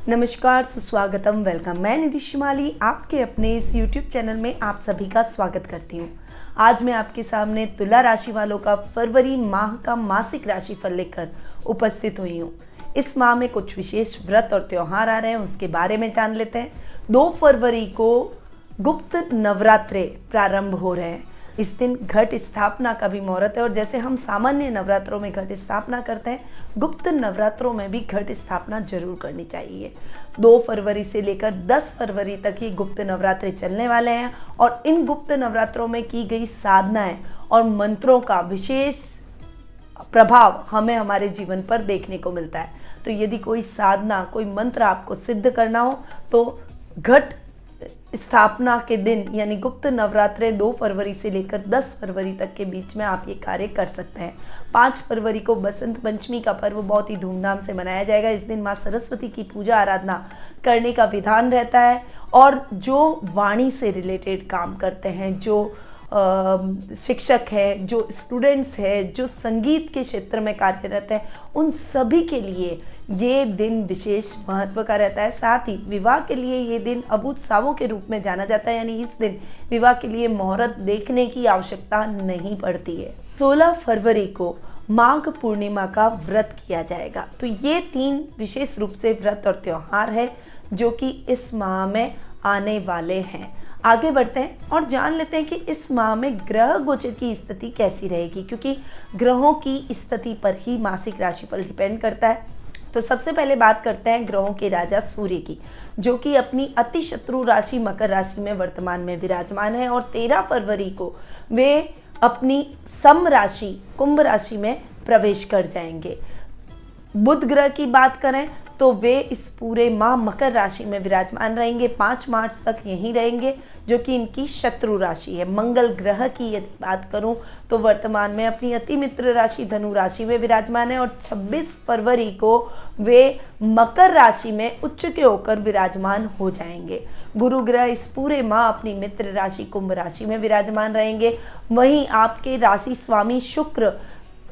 नमस्कार, सुस्वागतम, वेलकम। मैं निधि शिमाली आपके अपने इस YouTube चैनल में आप सभी का स्वागत करती हूँ। आज मैं आपके सामने तुला राशि वालों का फरवरी माह का मासिक राशिफल लेकर उपस्थित हुई हूँ। इस माह में कुछ विशेष व्रत और त्योहार आ रहे हैं, उसके बारे में जान लेते हैं। 2 फरवरी को गुप्त नवरात्रे प्रारंभ हो रहे हैं। इस दिन घट स्थापना का भी मुहूर्त है और जैसे हम सामान्य नवरात्रों में घट स्थापना करते हैं, गुप्त नवरात्रों में भी घट स्थापना जरूर करनी चाहिए। 2 फरवरी से लेकर 10 फरवरी तक ये गुप्त नवरात्रे चलने वाले हैं और इन गुप्त नवरात्रों में की गई साधनाएं और मंत्रों का विशेष प्रभाव हमें हमारे जीवन पर देखने को मिलता है। तो यदि कोई साधना, कोई मंत्र आपको सिद्ध करना हो तो घट स्थापना के दिन यानी गुप्त नवरात्रे 2 फरवरी से लेकर 10 फरवरी तक के बीच में आप ये कार्य कर सकते हैं। 5 फरवरी को बसंत पंचमी का पर्व बहुत ही धूमधाम से मनाया जाएगा। इस दिन माँ सरस्वती की पूजा आराधना करने का विधान रहता है और जो वाणी से रिलेटेड काम करते हैं, जो शिक्षक है, जो स्टूडेंट्स है, जो संगीत के क्षेत्र में कार्यरत है, उन सभी के लिए ये दिन विशेष महत्व का रहता है। साथ ही विवाह के लिए ये दिन अभूतसावों के रूप में जाना जाता है, यानी इस दिन विवाह के लिए मुहूर्त देखने की आवश्यकता नहीं पड़ती है। 16 फरवरी को माघ पूर्णिमा का व्रत किया जाएगा। तो ये 3 विशेष रूप से व्रत और त्योहार है जो कि इस माह में आने वाले हैं। आगे बढ़ते हैं और जान लेते हैं कि इस माह में ग्रह गोचर की स्थिति कैसी रहेगी, क्योंकि ग्रहों की स्थिति पर ही मासिक राशिफल डिपेंड करता है। तो सबसे पहले बात करते हैं ग्रहों के राजा सूर्य की, जो कि अपनी अति शत्रु राशि मकर राशि में वर्तमान में विराजमान है और 13 फरवरी को वे अपनी सम राशि कुंभ राशि में प्रवेश कर जाएंगे। बुध ग्रह की बात करें तो वे इस पूरे माह मकर राशि में विराजमान रहेंगे, 5 मार्च तक यहीं रहेंगे, जो कि इनकी शत्रु राशि है। मंगल ग्रह की यदि बात करूं तो वर्तमान में अपनी अति मित्र राशि धनु राशि में विराजमान है और 26 फरवरी को वे मकर राशि में उच्च के होकर विराजमान हो जाएंगे। गुरु ग्रह इस पूरे माह अपनी मित्र राशि कुंभ राशि में विराजमान रहेंगे। वहीं आपके राशि स्वामी शुक्र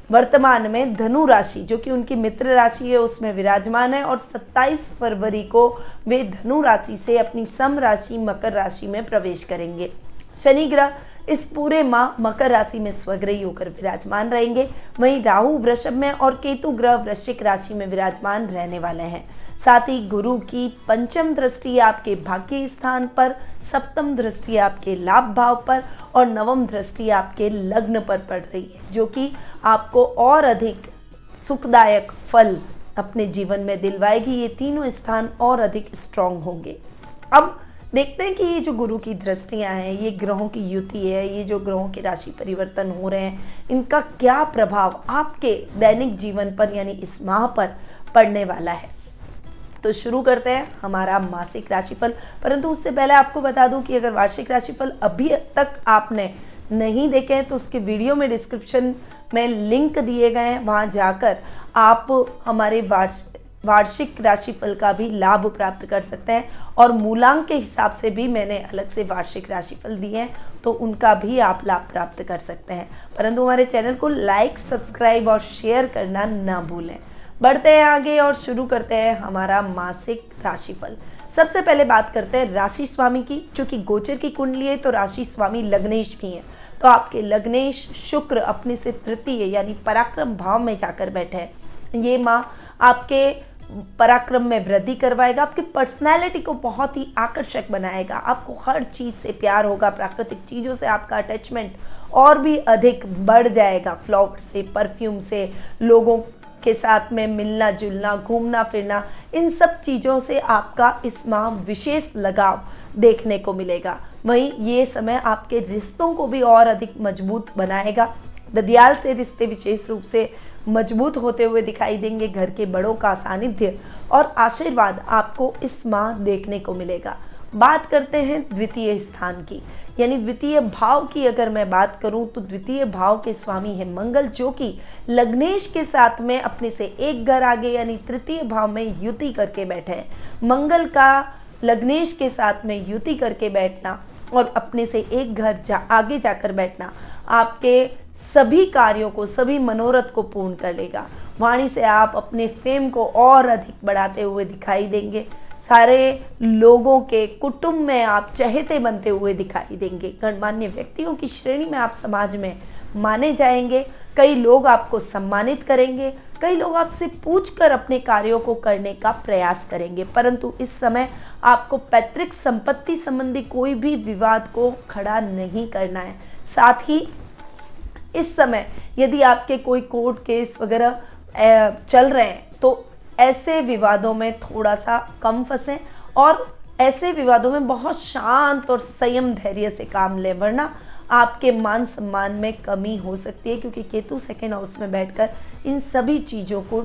वर्तमान में धनु राशि, जो कि उनकी मित्र राशि है, उसमें विराजमान है और 27 फरवरी को वे धनु राशि से अपनी सम राशि मकर राशि में प्रवेश करेंगे। शनि ग्रह इस पूरे माह मकर राशि में स्वग्रही होकर विराजमान रहेंगे। वहीं राहु वृषभ में और केतु ग्रह वृश्चिक राशि में विराजमान रहने वाले हैं। साथ ही गुरु की पंचम दृष्टि आपके भाग्य स्थान पर, सप्तम दृष्टि आपके लाभ भाव पर और नवम दृष्टि आपके लग्न पर पड़ रही है, जो कि आपको और अधिक सुखदायक फल अपने जीवन में दिलवाएगी। ये तीनों स्थान और अधिक स्ट्रांग होंगे। अब देखते हैं कि ये जो गुरु की दृष्टियां हैं, ये ग्रहों की युति है, ये जो ग्रहों के राशि परिवर्तन हो रहे हैं, इनका क्या प्रभाव आपके दैनिक जीवन पर यानी इस माह पर पड़ने वाला है। तो शुरू करते हैं हमारा मासिक राशिफल। परंतु उससे पहले आपको बता दूं कि अगर वार्षिक राशिफल अभी तक आपने नहीं देखे हैं तो उसके वीडियो में डिस्क्रिप्शन में लिंक दिए गए हैं, वहां जाकर आप हमारे वार्षिक राशिफल का भी लाभ प्राप्त कर सकते हैं और मूलांक के हिसाब से भी मैंने अलग से वार्षिक राशिफल दिए हैं, तो उनका भी आप लाभ प्राप्त कर सकते हैं। परंतु हमारे चैनल को लाइक, सब्सक्राइब और शेयर करना ना भूलें। बढ़ते हैं आगे और शुरू करते हैं हमारा मासिक राशिफल। सबसे पहले बात करते हैं राशि स्वामी की, जो कि गोचर की कुंडली है तो राशि स्वामी लग्नेश भी है। तो आपके लग्नेश शुक्र अपने से तृतीय यानी पराक्रम भाव में जाकर बैठे हैं। ये माह आपके पराक्रम में वृद्धि करवाएगा, आपकी पर्सनैलिटी को बहुत ही आकर्षक बनाएगा, आपको हर चीज़ से प्यार होगा, प्राकृतिक चीज़ों से आपका अटैचमेंट और भी अधिक बढ़ जाएगा। फ्लावर से, परफ्यूम से, लोगों के साथ में मिलना जुलना, घूमना फिरना, इन सब चीज़ों से आपका इस माह विशेष लगाव देखने को मिलेगा। वहीं ये समय आपके रिश्तों को भी और अधिक मजबूत बनाएगा। ददियाल से रिश्ते विशेष रूप से मजबूत होते हुए दिखाई देंगे। घर के बड़ों का सानिध्य और आशीर्वाद आपको इस माह देखने को मिलेगा। बात करते हैं द्वितीय स्थान की, यानी द्वितीय भाव की अगर मैं बात करूं तो द्वितीय भाव के स्वामी है मंगल, जो कि लग्नेश के साथ में अपने से एक घर आगे यानी तृतीय भाव में युति करके बैठे हैं। मंगल का लग्नेश के साथ में युति करके बैठना और अपने से एक घर आगे जाकर बैठना आपके सभी कार्यों को, सभी मनोरथ को पूर्ण कर लेगा। वाणी से आप अपने फेम को और अधिक बढ़ाते हुए दिखाई देंगे। सारे लोगों के कुटुंब में आप चहेते बनते हुए दिखाई देंगे। गणमान्य व्यक्तियों की श्रेणी में आप समाज में माने जाएंगे। कई लोग आपको सम्मानित करेंगे, कई लोग आपसे पूछकर अपने कार्यों को करने का प्रयास करेंगे। परंतु इस समय आपको पैतृक संपत्ति संबंधी कोई भी विवाद को खड़ा नहीं करना है। साथ ही इस समय यदि आपके कोई कोर्ट केस वगैरह चल रहे हैं तो ऐसे विवादों में थोड़ा सा कम फंसें और ऐसे विवादों में बहुत शांत और संयम धैर्य से काम लें, वरना आपके मान सम्मान में कमी हो सकती है, क्योंकि केतु सेकंड हाउस में बैठकर इन सभी चीज़ों को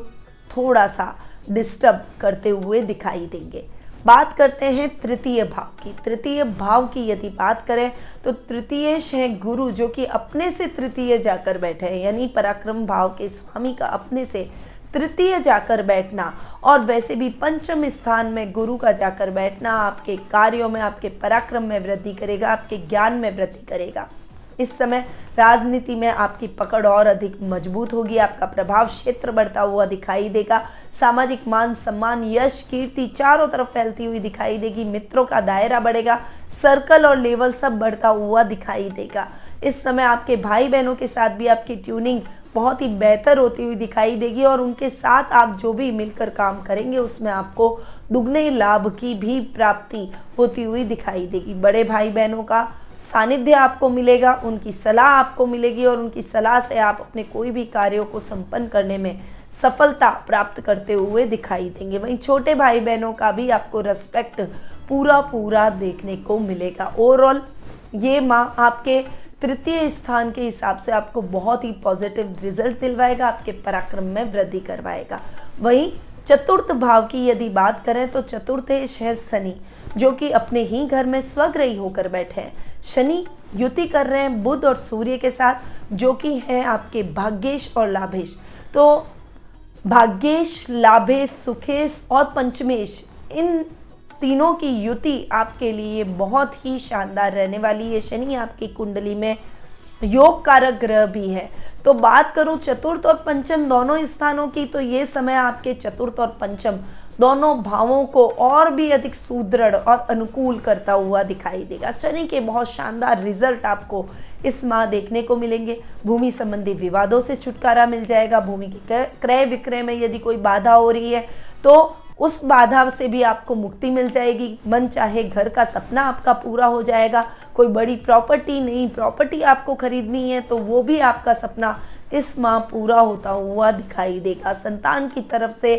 थोड़ा सा डिस्टर्ब करते हुए दिखाई देंगे। बात करते हैं तृतीय भाव की। तृतीय भाव की यदि बात करें तो तृतीयेश है गुरु, जो कि अपने से तृतीय जाकर बैठे हैं, यानी पराक्रम भाव के स्वामी का अपने से तृतीय जाकर बैठना और वैसे भी पंचम स्थान में गुरु का जाकर बैठना आपके कार्यों में, आपके पराक्रम में वृद्धि करेगा, आपके ज्ञान में वृद्धि करेगा। इस समय राजनीति में आपकी पकड़ और अधिक मजबूत होगी, आपका प्रभाव क्षेत्र बढ़ता हुआ दिखाई देगा। सामाजिक मान सम्मान, यश, कीर्ति चारों तरफ फैलती हुई दिखाई देगी। मित्रों का दायरा बढ़ेगा, सर्कल और लेवल सब बढ़ता हुआ दिखाई देगा। इस समय आपके भाई बहनों के साथ भी आपकी ट्यूनिंग बहुत ही बेहतर होती हुई दिखाई देगी और उनके साथ आप जो भी मिलकर काम करेंगे उसमें आपको दुगने लाभ की भी प्राप्ति होती हुई दिखाई देगी। बड़े भाई बहनों का सानिध्य आपको मिलेगा, उनकी सलाह आपको मिलेगी और उनकी सलाह से आप अपने कोई भी कार्यों को संपन्न करने में सफलता प्राप्त करते हुए दिखाई देंगे। वहीं छोटे भाई बहनों का भी आपको रेस्पेक्ट पूरा देखने को मिलेगा। ओवरऑल ये माह आपके तृतीय स्थान के हिसाब से आपको बहुत ही पॉजिटिव रिजल्ट दिलवाएगा, आपके पराक्रम में वृद्धि करवाएगा। वहीं चतुर्थ भाव की यदि बात करें तो चतुर्थेश है शनि, जो कि अपने ही घर में स्वग्रही होकर बैठे हैं। शनि युति कर रहे हैं बुध और सूर्य के साथ, जो कि है आपके भाग्येश और लाभेश। तो भाग्येश, लाभेश, सुखेश और पंचमेश, इन तीनों की युति आपके लिए बहुत ही शानदार रहने वाली है। शनि आपकी कुंडली में योग कारक ग्रह भी है। तो बात करूं चतुर्थ और पंचम दोनों स्थानों की, तो ये समय आपके चतुर्थ और पंचम दोनों भावों को और भी अधिक सुदृढ़ और अनुकूल करता हुआ दिखाई देगा। शनि के बहुत शानदार रिजल्ट आपको इस माह देखने को मिलेंगे। भूमि संबंधी विवादों से छुटकारा मिल जाएगा। भूमि के क्रय विक्रय में यदि कोई बाधा हो रही है तो उस बाधा से भी आपको मुक्ति मिल जाएगी। मन चाहे घर का सपना आपका पूरा हो जाएगा। कोई बड़ी प्रॉपर्टी, नई प्रॉपर्टी आपको खरीदनी है तो वो भी आपका सपना इस माह पूरा होता हुआ दिखाई देगा। संतान की तरफ से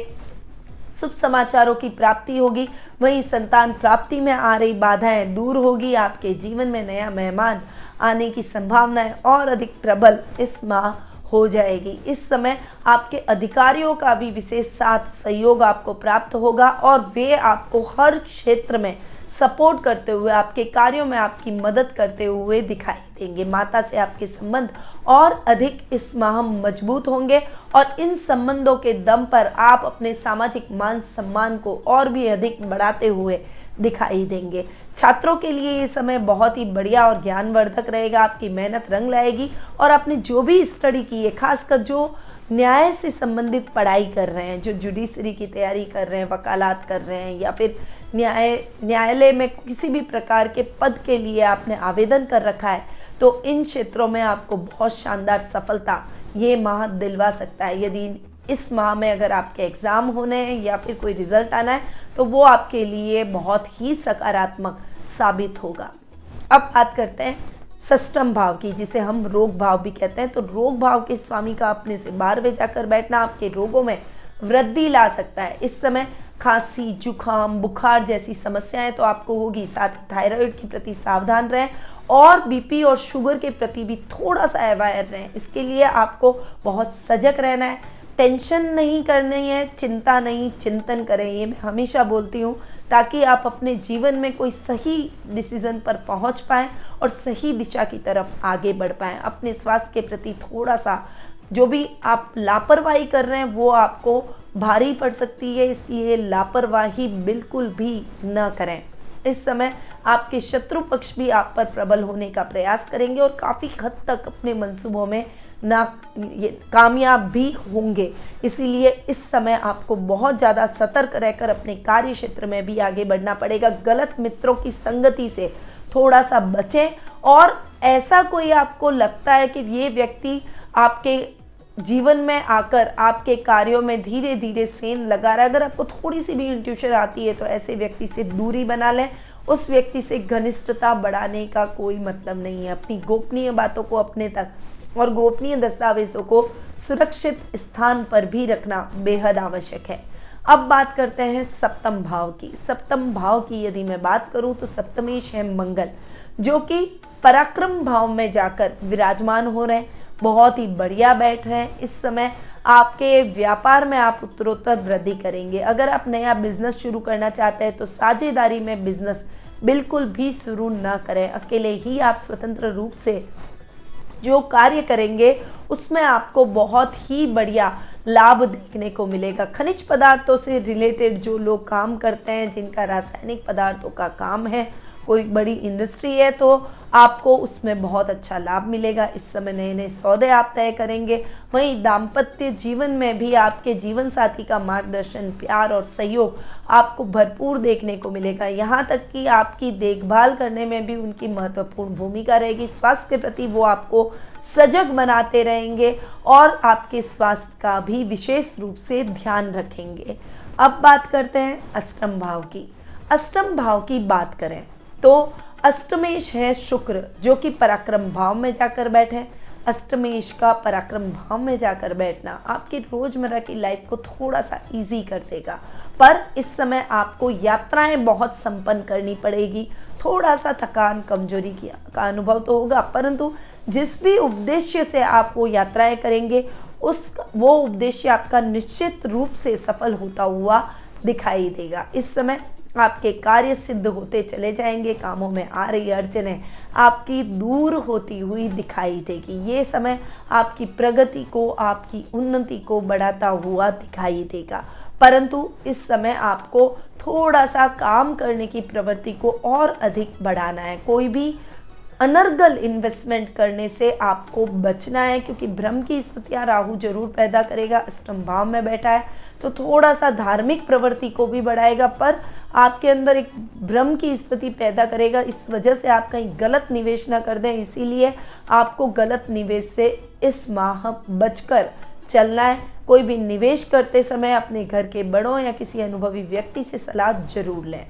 शुभ समाचारों की प्राप्ति होगी। वहीं संतान प्राप्ति में आ रही बाधाएं दूर होगी। आपके जीवन में नया मेहमान आने की संभावनाएं और अधिक प्रबल इस माह हो जाएगी। इस समय आपके अधिकारियों का भी विशेष साथ सहयोग आपको प्राप्त होगा और वे आपको हर क्षेत्र में सपोर्ट करते हुए, आपके कार्यों में आपकी मदद करते हुए दिखाई देंगे। माता से आपके संबंध और अधिक इस माह मजबूत होंगे और इन संबंधों के दम पर आप अपने सामाजिक मान सम्मान को और भी अधिक बढ़ाते हुए दिखाई देंगे। छात्रों के लिए ये समय बहुत ही बढ़िया और ज्ञानवर्धक रहेगा। आपकी मेहनत रंग लाएगी और आपने जो भी स्टडी की है, खासकर जो न्याय से संबंधित पढ़ाई कर रहे हैं, जो जुडिशरी की तैयारी कर रहे हैं, वकालत कर रहे हैं या फिर न्यायालय में किसी भी प्रकार के पद के लिए आपने आवेदन कर रखा है, तो इन क्षेत्रों में आपको बहुत शानदार सफलता ये माह दिलवा सकता है। यदि इस माह में अगर आपके एग्ज़ाम होने हैं या फिर कोई रिजल्ट आना है तो वो आपके लिए बहुत ही सकारात्मक साबित होगा। अब बात करते हैं षष्ठम भाव की, जिसे हम रोग भाव भी कहते हैं। तो रोग भाव के स्वामी का अपने से 12वें जाकर बैठना आपके रोगों में वृद्धि ला सकता है। इस समय खांसी, जुखाम, बुखार जैसी समस्याएं तो आपको होगी। साथ ही थायराइड के प्रति सावधान रहें और बीपी और शुगर के प्रति भी थोड़ा सा अवेयर रहें। इसके लिए आपको बहुत सजग रहना है। टेंशन नहीं करनी है, चिंता नहीं, चिंतन करें, ये मैं हमेशा बोलती हूँ, ताकि आप अपने जीवन में कोई सही डिसीजन पर पहुँच पाएँ और सही दिशा की तरफ आगे बढ़ पाएँ। अपने स्वास्थ्य के प्रति थोड़ा सा जो भी आप लापरवाही कर रहे हैं वो आपको भारी पड़ सकती है, इसलिए लापरवाही बिल्कुल भी न करें। इस समय आपके शत्रु पक्ष भी आप पर प्रबल होने का प्रयास करेंगे और काफ़ी हद तक अपने मंसूबों में कामयाब भी होंगे। इसीलिए इस समय आपको बहुत ज़्यादा सतर्क रहकर अपने कार्य क्षेत्र में भी आगे बढ़ना पड़ेगा। गलत मित्रों की संगति से थोड़ा सा बचें, और ऐसा कोई आपको लगता है कि ये व्यक्ति आपके जीवन में आकर आपके कार्यों में धीरे धीरे सेंध लगा रहा है, अगर आपको थोड़ी सी भी इंट्यूशन आती है तो ऐसे व्यक्ति से दूरी बना लें। उस व्यक्ति से घनिष्ठता बढ़ाने का कोई मतलब नहीं है। अपनी गोपनीय बातों को अपने तक और गोपनीय दस्तावेजों को सुरक्षित स्थान पर भी रखना बेहद आवश्यक है। अब बात करते हैं सप्तम भाव की। सप्तम भाव की यदि मैं बात करूं तो सप्तमेश है मंगल, जो कि पराक्रम भाव में जाकर विराजमान हो रहे हैं, बहुत ही बढ़िया बैठ रहे हैं। इस समय आपके व्यापार में आप उत्तरोत्तर वृद्धि करेंगे। अगर आप नया बिजनेस शुरू करना चाहते हैं तो साझेदारी में बिजनेस बिल्कुल भी शुरू ना करें। अकेले ही आप स्वतंत्र रूप से जो कार्य करेंगे उसमें आपको बहुत ही बढ़िया लाभ देखने को मिलेगा। खनिज पदार्थों से रिलेटेड जो लोग काम करते हैं, जिनका रासायनिक पदार्थों का काम है, कोई बड़ी इंडस्ट्री है, तो आपको उसमें बहुत अच्छा लाभ मिलेगा। इस समय नए नए सौदे आप तय करेंगे। वहीं दाम्पत्य जीवन में भी आपके जीवन साथी का मार्गदर्शन, प्यार और सहयोग आपको भरपूर देखने को मिलेगा। यहाँ तक कि आपकी देखभाल करने में भी उनकी महत्वपूर्ण भूमिका रहेगी। स्वास्थ्य के प्रति वो आपको सजग बनाते रहेंगे और आपके स्वास्थ्य का भी विशेष रूप से ध्यान रखेंगे। अब बात करते हैं अष्टम भाव की। अष्टम भाव की बात करें तो अष्टमेश है शुक्र, जो कि पराक्रम भाव में जाकर बैठे। अष्टमेश का पराक्रम भाव में जाकर बैठना आपकी रोजमर्रा की लाइफ को थोड़ा सा इजी कर देगा, पर इस समय आपको यात्राएं बहुत संपन्न करनी पड़ेगी। थोड़ा सा थकान, कमजोरी का अनुभव तो होगा, परंतु जिस भी उद्देश्य से आप वो यात्राएं करेंगे वो उद्देश्य आपका निश्चित रूप से सफल होता हुआ दिखाई देगा। इस समय आपके कार्य सिद्ध होते चले जाएंगे। कामों में आ रही अड़चनें आपकी दूर होती हुई दिखाई देगी। ये समय आपकी प्रगति को, आपकी उन्नति को बढ़ाता हुआ दिखाई देगा, परंतु इस समय आपको थोड़ा सा काम करने की प्रवृत्ति को और अधिक बढ़ाना है। कोई भी अनर्गल इन्वेस्टमेंट करने से आपको बचना है, क्योंकि भ्रम की स्थितियां राहु जरूर पैदा करेगा। अष्टम भाव में बैठा है तो थोड़ा सा धार्मिक प्रवृत्ति को भी बढ़ाएगा, पर आपके अंदर एक भ्रम की स्थिति पैदा करेगा। इस वजह से आप कहीं गलत निवेश ना कर दें। इसीलिए आपको गलत निवेश से इस माह बचकर चलना है। कोई भी निवेश करते समय अपने घर के बड़ों या किसी अनुभवी व्यक्ति से सलाह जरूर लें।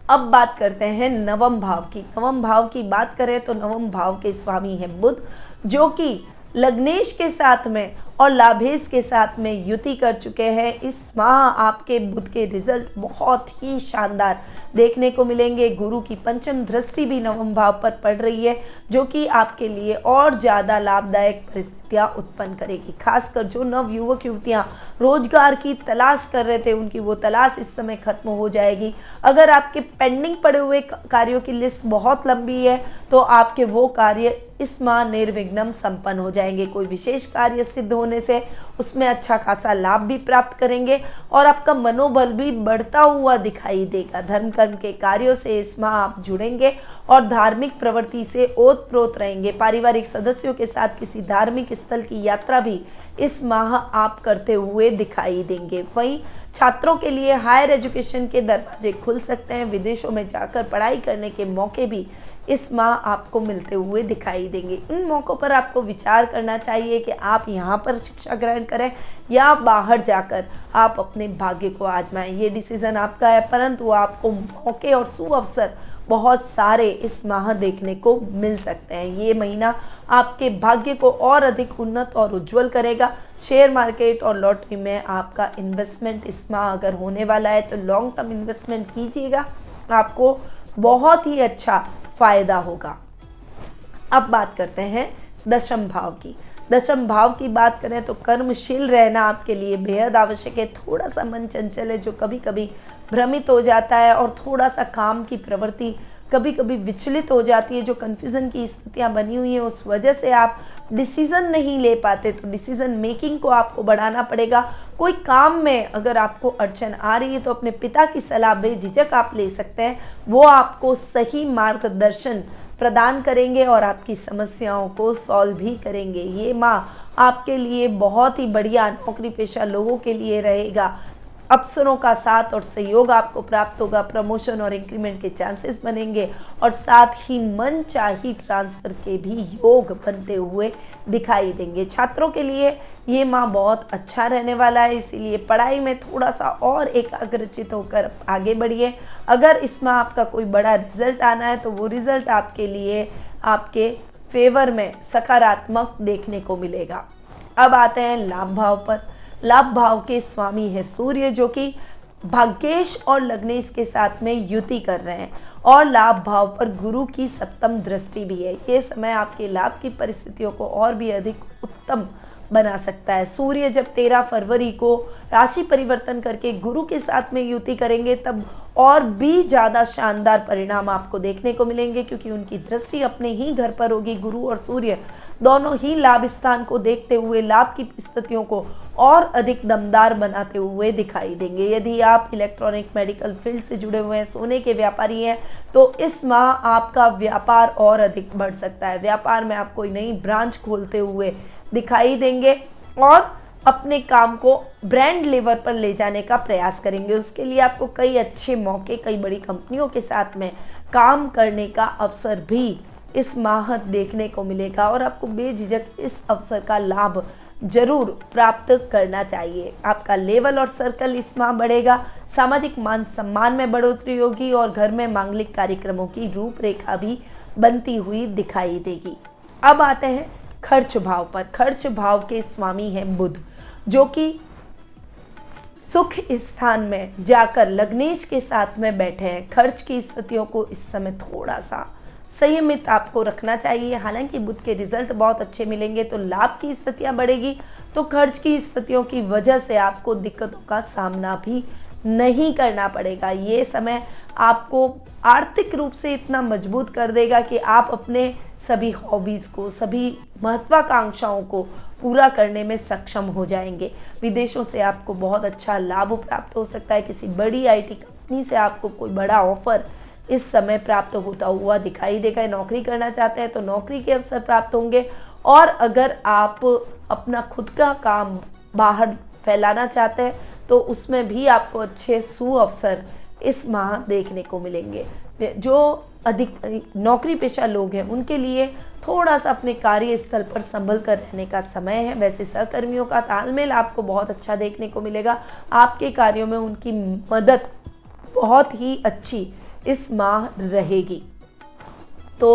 अब बात करते हैं नवम भाव की। नवम भाव की बात करें तो नवम भाव के स्वामी है बुध, जो कि लग्नेश के साथ में और लाभेश के साथ में युति कर चुके हैं। इस माह आपके बुध के रिजल्ट बहुत ही शानदार देखने को मिलेंगे। गुरु की पंचम दृष्टि भी नवम भाव पर पड़ रही है, जो कि आपके लिए और ज़्यादा लाभदायक परिस्थितियां उत्पन्न करेगी। खासकर जो नव युवक युवतियां रोजगार की तलाश कर रहे थे, उनकी वो तलाश इस समय खत्म हो जाएगी। अगर आपके पेंडिंग पड़े हुए कार्यों की लिस्ट बहुत लंबी है तो आपके वो कार्य इस माह निर्विघ्न संपन्न हो जाएंगे। कोई विशेष कार्य सिद्ध होने से उसमें अच्छा खासा लाभ भी प्राप्त करेंगे और आपका मनोबल भी बढ़ता हुआ दिखाई देगा। धर्म कर्म के कार्यों से इस माह आप जुड़ेंगे और धार्मिक प्रवृत्ति से ओतप्रोत रहेंगे। पारिवारिक सदस्यों के साथ किसी धार्मिक स्थल की यात्रा भी इस माह आप करते हुए दिखाई देंगे। वहीं छात्रों के लिए हायर एजुकेशन के दरवाजे खुल सकते हैं। विदेशों में जाकर पढ़ाई करने के मौके भी इस माह आपको मिलते हुए दिखाई देंगे। इन मौक़ों पर आपको विचार करना चाहिए कि आप यहाँ पर शिक्षा ग्रहण करें या बाहर जाकर आप अपने भाग्य को आजमाएं। ये डिसीजन आपका है, परंतु आपको मौके और सुअवसर बहुत सारे इस माह देखने को मिल सकते हैं। ये महीना आपके भाग्य को और अधिक उन्नत और उज्जवल करेगा। शेयर मार्केट और लॉटरी में आपका इन्वेस्टमेंट इस माह अगर होने वाला है तो लॉन्ग टर्म इन्वेस्टमेंट कीजिएगा, आपको बहुत ही अच्छा फायदा होगा। अब बात करते हैं दशम भाव की। दशम भाव की बात करें तो कर्मशील रहना आपके लिए बेहद आवश्यक है। थोड़ा सा मन चंचल है जो कभी कभी भ्रमित हो जाता है और थोड़ा सा काम की प्रवृत्ति कभी कभी विचलित हो जाती है। जो कन्फ्यूज़न की स्थितियां बनी हुई हैं उस वजह से आप डिसीज़न नहीं ले पाते, तो डिसीज़न मेकिंग को आपको बढ़ाना पड़ेगा। कोई काम में अगर आपको अड़चन आ रही है तो अपने पिता की सलाह बेझिझक आप ले सकते हैं, वो आपको सही मार्गदर्शन प्रदान करेंगे और आपकी समस्याओं को सॉल्व भी करेंगे। ये माह आपके लिए बहुत ही बढ़िया नौकरी पेशा लोगों के लिए रहेगा। अफसरों का साथ और सहयोग आपको प्राप्त होगा, प्रमोशन और इंक्रीमेंट के चांसेस बनेंगे और साथ ही मनचाही ट्रांसफर के भी योग बनते हुए दिखाई देंगे। छात्रों के लिए ये माह बहुत अच्छा रहने वाला है, इसीलिए पढ़ाई में थोड़ा सा और एकाग्रचित होकर आगे बढ़िए। अगर इस माह आपका कोई बड़ा रिजल्ट आना है तो वो रिजल्ट आपके लिए आपके फेवर में सकारात्मक देखने को मिलेगा। अब आते हैं लाभ भाव पर। लाभ भाव के स्वामी है सूर्य, जो कि भाग्येश और लग्नेश के साथ में युति कर रहे हैं और लाभ भाव पर गुरु की सप्तम दृष्टि भी है। ये समय आपके लाभ की परिस्थितियों को और भी अधिक उत्तम बना सकता है। सूर्य जब 13 फरवरी को राशि परिवर्तन करके गुरु के साथ में युति करेंगे तब और भी ज़्यादा शानदार परिणाम आपको देखने को मिलेंगे, क्योंकि उनकी दृष्टि अपने ही घर पर होगी। गुरु और सूर्य दोनों ही लाभ स्थान को देखते हुए लाभ की स्थितियों को और अधिक दमदार बनाते हुए दिखाई देंगे। यदि आप इलेक्ट्रॉनिक मेडिकल फील्ड से जुड़े हुए हैं, सोने के व्यापारी हैं, तो इस माह आपका व्यापार और अधिक बढ़ सकता है। व्यापार में आप कोई नई ब्रांच खोलते हुए दिखाई देंगे और अपने काम को ब्रांड लेवल पर ले जाने का प्रयास करेंगे। उसके लिए आपको कई अच्छे मौके, कई बड़ी कंपनियों के साथ में काम करने का अवसर भी इस माह देखने को मिलेगा और आपको बेझिझक इस अवसर का लाभ जरूर प्राप्त करना चाहिए। आपका लेवल और सर्कल इस माह बढ़ेगा, सामाजिक मान सम्मान में बढ़ोतरी होगी और घर में मांगलिक कार्यक्रमों की रूपरेखा भी बनती हुई दिखाई देगी। अब आते हैं खर्च भाव पर। खर्च भाव के स्वामी हैं बुध, जो कि सुख स्थान में जाकर लग्नेश के साथ में बैठे हैं। खर्च की स्थितियों को इस समय थोड़ा सा संयमित आपको रखना चाहिए। हालांकि बुध के रिजल्ट बहुत अच्छे मिलेंगे तो लाभ की स्थितियां बढ़ेगी, तो खर्च की स्थितियों की वजह से आपको दिक्कतों का सामना भी नहीं करना पड़ेगा। ये समय आपको आर्थिक रूप से इतना मजबूत कर देगा कि आप अपने सभी हॉबीज़ को, सभी महत्वाकांक्षाओं को पूरा करने में सक्षम हो जाएंगे। विदेशों से आपको बहुत अच्छा लाभ प्राप्त हो सकता है। किसी बड़ी IT कंपनी से आपको कोई बड़ा ऑफर इस समय प्राप्त होता हुआ दिखाई देगा। नौकरी करना चाहते हैं तो नौकरी के अवसर प्राप्त होंगे और अगर आप अपना खुद का काम बाहर फैलाना चाहते हैं तो उसमें भी आपको अच्छे सुअवसर इस माह देखने को मिलेंगे। जो अधिक नौकरी पेशा लोग हैं उनके लिए थोड़ा सा अपने कार्यस्थल पर संभल कर रहने का समय है। वैसे सहकर्मियों का तालमेल आपको बहुत अच्छा देखने को मिलेगा। आपके कार्यों में उनकी मदद बहुत ही अच्छी इस माह रहेगी। तो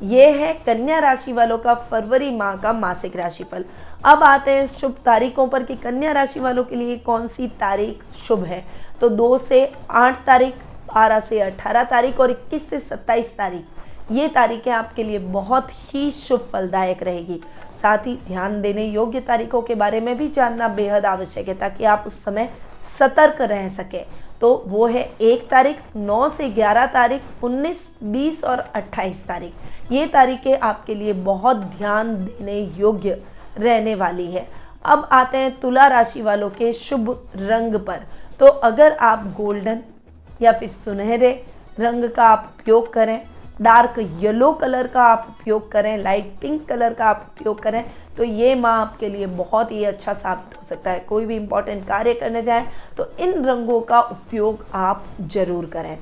ये है कन्या राशि वालों का फरवरी माह का मासिक राशिफल। अब आते हैं शुभ तारीखों पर कि कन्या राशि वालों के लिए कौन सी तारीख शुभ है। तो 2 से 8 तारीख, 12 से 18 तारीख और 21 से 27 तारीख, ये तारीखें आपके लिए बहुत ही शुभ फलदायक रहेगी। साथ ही ध्यान देने योग्य तारीखों के बारे में भी जानना बेहद आवश्यक है ताकि आप उस समय सतर्क रह सकें। तो वो है 1 तारीख, 9 से 11 तारीख, 19, 20 और 28 तारीख। ये तारीखें आपके लिए बहुत ध्यान देने योग्य रहने वाली है। अब आते हैं तुला राशि वालों के शुभ रंग पर। तो अगर आप गोल्डन या फिर सुनहरे रंग का आप उपयोग करें, डार्क येलो कलर का आप उपयोग करें, लाइट पिंक कलर का आप उपयोग करें, तो ये माह आपके लिए बहुत ही अच्छा साबित हो सकता है। कोई भी इंपॉर्टेंट कार्य करने जाएं तो इन रंगों का उपयोग आप जरूर करें।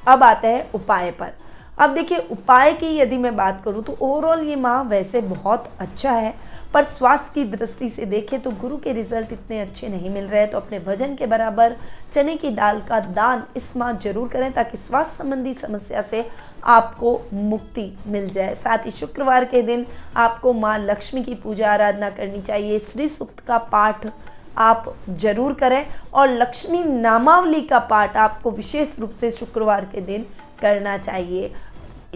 अब आते हैं उपाय पर। अब देखिए, उपाय की यदि मैं बात करूं तो ओवरऑल ये माह वैसे बहुत अच्छा है, पर स्वास्थ्य की दृष्टि से देखें तो गुरु के रिजल्ट इतने अच्छे नहीं मिल रहे हैं। तो अपने वजन के बराबर चने की दाल का दान इस माह जरूर करें ताकि स्वास्थ्य संबंधी समस्या से आपको मुक्ति मिल जाए। साथ ही शुक्रवार के दिन आपको माँ लक्ष्मी की पूजा आराधना करनी चाहिए। श्री सूक्त का पाठ आप जरूर करें और लक्ष्मी नामावली का पाठ आपको विशेष रूप से शुक्रवार के दिन करना चाहिए।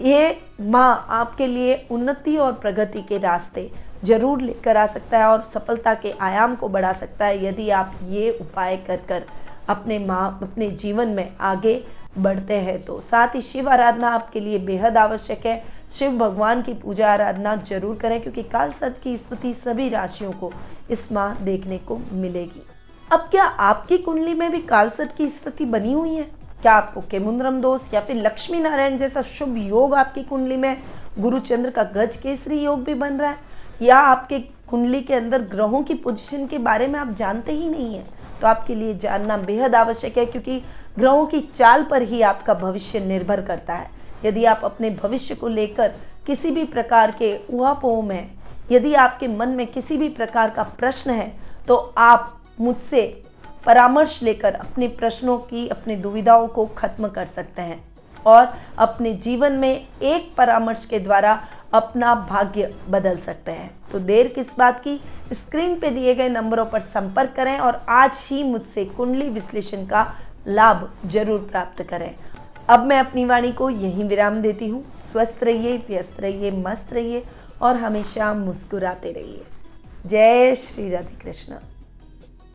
ये माह आपके लिए उन्नति और प्रगति के रास्ते जरूर लेकर आ सकता है और सफलता के आयाम को बढ़ा सकता है यदि आप ये उपाय कर अपने जीवन में आगे बढ़ते हैं। तो साथ ही शिव आराधना आपके लिए बेहद आवश्यक है। शिव भगवान की पूजा आराधना जरूर करें क्योंकि काल सर्प की स्थिति सभी राशियों को इस माह देखने को मिलेगी। अब क्या आपकी कुंडली में भी काल सर्प की स्थिति बनी हुई है? क्या आपको केमुंद्रम दोष या फिर लक्ष्मी नारायण जैसा शुभ योग आपकी कुंडली में गुरु चंद्र का गज केसरी योग भी बन रहा है, या आपके कुंडली के अंदर ग्रहों की पोजीशन के बारे में आप जानते ही नहीं है, तो आपके लिए जानना बेहद आवश्यक है, क्योंकि ग्रहों की चाल पर ही आपका भविष्य निर्भर करता है। यदि आप अपने भविष्य को लेकर किसी भी प्रकार के ऊहापोह में, यदि आपके मन में किसी भी प्रकार का प्रश्न है, तो आप मुझसे परामर्श लेकर अपने प्रश्नों की, अपनी दुविधाओं को खत्म कर सकते हैं और अपने जीवन में एक परामर्श के द्वारा अपना भाग्य बदल सकते हैं। तो देर किस बात की, स्क्रीन पे दिए गए नंबरों पर संपर्क करें और आज ही मुझसे कुंडली विश्लेषण का लाभ जरूर प्राप्त करें। अब मैं अपनी वाणी को यहीं विराम देती हूँ। स्वस्थ रहिए, व्यस्त रहिए, मस्त रहिए और हमेशा मुस्कुराते रहिए। जय श्री राधे कृष्ण।